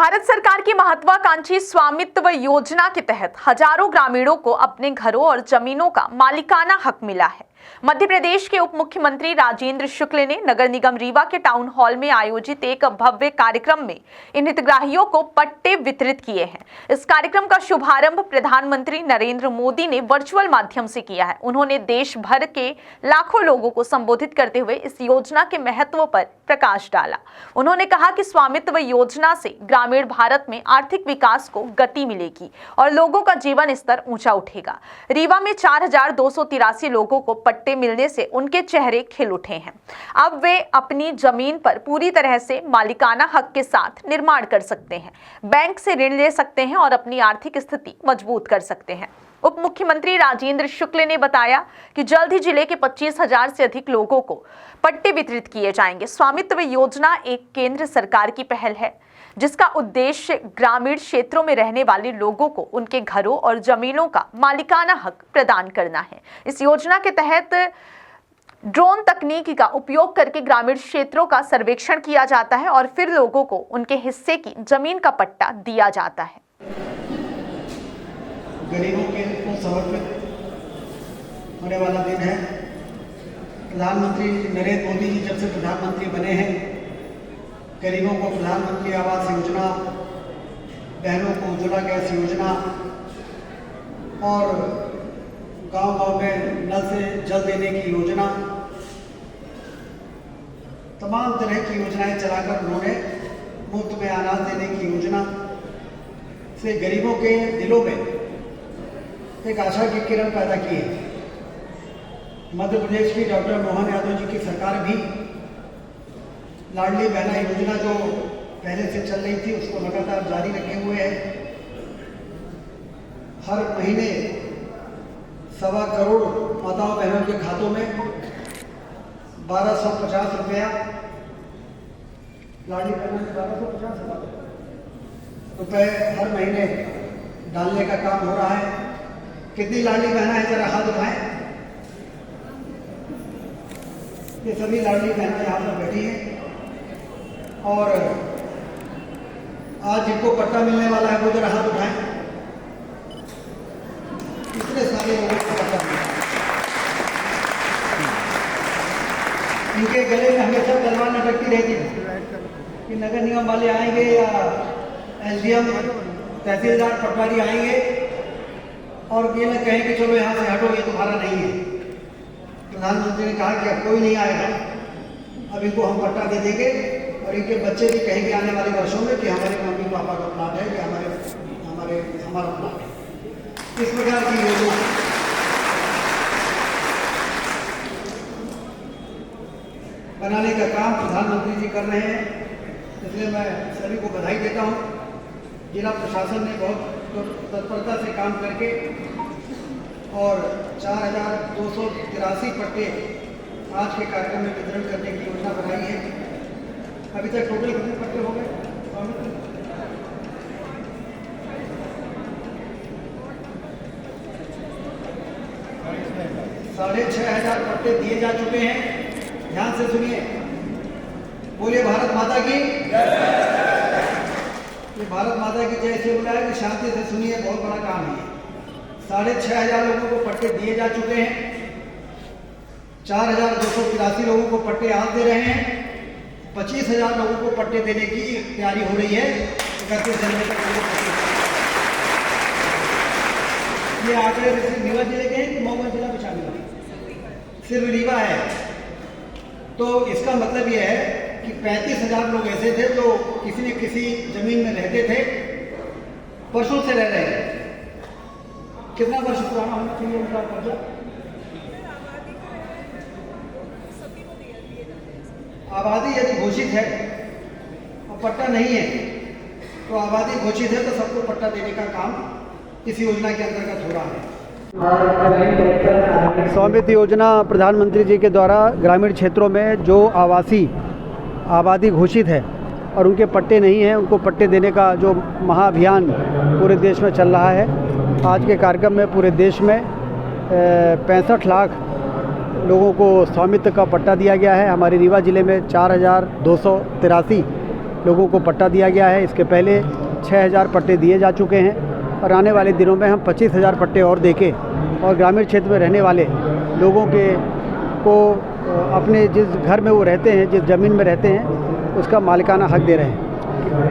भारत सरकार की महत्वाकांक्षी स्वामित्व योजना के तहत हजारों ग्रामीणों को अपने घरों और जमीनों का मालिकाना हक मिला है। मध्य प्रदेश के उप मुख्यमंत्री राजेंद्र शुक्ल ने नगर निगम रीवा के टाउन हॉल में आयोजित एक भव्य कार्यक्रम में इन हितग्राहियों को पट्टे वितरित किए हैं। इस कार्यक्रम का शुभारंभ प्रधानमंत्री नरेंद्र मोदी ने वर्चुअल माध्यम से किया है। उन्होंने देश भर के लाखों लोगों को संबोधित करते हुए इस योजना के महत्व पर प्रकाश डाला। उन्होंने कहा कि स्वामित्व योजना से ग्रामीण भारत में आर्थिक विकास को गति मिलेगी और लोगों का जीवन स्तर ऊंचा उठेगा। रीवा में 4283 लोगों को पट्टे मिलने से उनके चेहरे खिल उठे हैं। अब वे अपनी जमीन पर पूरी तरह से मालिकाना हक के साथ निर्माण कर सकते हैं, बैंक से ऋण ले सकते हैं और अपनी आर्थिक स्थिति मजबूत कर सकते हैं। उप मुख्यमंत्री राजेंद्र शुक्ल ने बताया कि जल्द ही जिले के 25,000 से अधिक लोगों को पट्टे वितरित किए जाएंगे। स्वामित्व योजना एक केंद्र सरकार की पहल है जिसका उद्देश्य ग्रामीण क्षेत्रों में रहने वाले लोगों को उनके घरों और जमीनों का मालिकाना हक प्रदान करना है। इस योजना के तहत ड्रोन तकनीक का उपयोग करके ग्रामीण क्षेत्रों का सर्वेक्षण किया जाता है और फिर लोगों को उनके हिस्से की जमीन का पट्टा दिया जाता है। गरीबों के को समर्पित होने वाला दिन है। प्रधानमंत्री नरेंद्र मोदी जी जब से प्रधानमंत्री बने हैं, गरीबों को प्रधानमंत्री आवास योजना, बहनों को उज्ज्वला गैस योजना और गांव-गांव में नल से जल देने की योजना, तमाम तरह की योजनाएं चलाकर उन्होंने मुफ्त में अनाज देने की योजना से गरीबों के दिलों में एक आशा की किरण पैदा की है। मध्य प्रदेश की डॉक्टर मोहन यादव जी की सरकार भी लाडली बहना योजना जो पहले से चल रही थी उसको लगातार जारी रखे हुए है। हर महीने 1.25 करोड़ माताओं बहनों के खातों में 1250 रुपया, लाडली बहना 1250 रुपये हर महीने डालने का काम हो रहा है। कितनी लाडली बहना है जरा हाथ उठाएं। ये सभी लाडली बहना यहाँ पर बैठी हैं और आज जिनको पट्टा मिलने वाला है वो जरा हाथ उठाएं। इतने सारे लोगों को पट्टा मिला। इनके गले में हमेशा तलवार लटकती रहती है कि नगर निगम वाले आएंगे या एसडीएम तहसीलदार पटवारी आएंगे और ये न कहें कि चलो यहाँ से हटो, ये तुम्हारा नहीं है। प्रधानमंत्री ने कहा कि अब कोई नहीं आएगा, अब इनको हम पट्टा दे देंगे और इनके बच्चे भी कहेंगे आने वाले वर्षों में कि हमारे मम्मी पापा का प्लाट है, कि हमारा प्लाट है। इस प्रकार की योजना बनाने का काम प्रधानमंत्री जी कर रहे हैं, इसलिए मैं सभी को बधाई देता हूँ। जिला प्रशासन ने बहुत तत्परता से काम करके और 4283 पट्टे आज के कार्यक्रम में वितरण करने की योजना बनाई है। अभी तक टोटल कितने पट्टे हो गए? 6,500 पट्टे दिए जा चुके हैं। ध्यान से सुनिए, बोलिए भारत माता की जय। भारत माता की जय से बोला है कि शांति से सुनिए, बहुत बड़ा काम है। 6,500 लोगों को पट्टे दिए जा चुके हैं। 4,283 लोगों को पट्टे आज दे रहे हैं। 25,000 लोगों को पट्टे देने की तैयारी हो रही है। 31 जनवरी तक ये आंकड़े सिर्फ रीवा जिले के हैं कि मऊ जिला में शामिल है? सिर्फ रीवा है। तो इसका मतलब यह है कि 35,000 लोग ऐसे थे जो किसी न किसी जमीन में रहते थे, वर्षों से रह रहे हैं। कितना वर्ष पुराना होना चाहिए उनका कर्जा? आबादी यदि घोषित है और पट्टा नहीं है तो आबादी घोषित है तो सबको पट्टा देने का काम इस योजना के अंतर्गत हो रहा है। स्वामित्व योजना प्रधानमंत्री जी के द्वारा ग्रामीण क्षेत्रों में जो आबादी घोषित है और उनके पट्टे नहीं हैं, उनको पट्टे देने का जो महाअभियान पूरे देश में चल रहा है। आज के कार्यक्रम में पूरे देश में 65 लाख लोगों को स्वामित्व का पट्टा दिया गया है। हमारे रीवा ज़िले में 4,283 लोगों को पट्टा दिया गया है। इसके पहले 6000 पट्टे दिए जा चुके हैं और आने वाले दिनों में हम 25,000 पट्टे और देके और ग्रामीण क्षेत्र में रहने वाले लोगों को अपने जिस घर में वो रहते हैं, जिस ज़मीन में रहते हैं, उसका मालिकाना हक दे रहे हैं।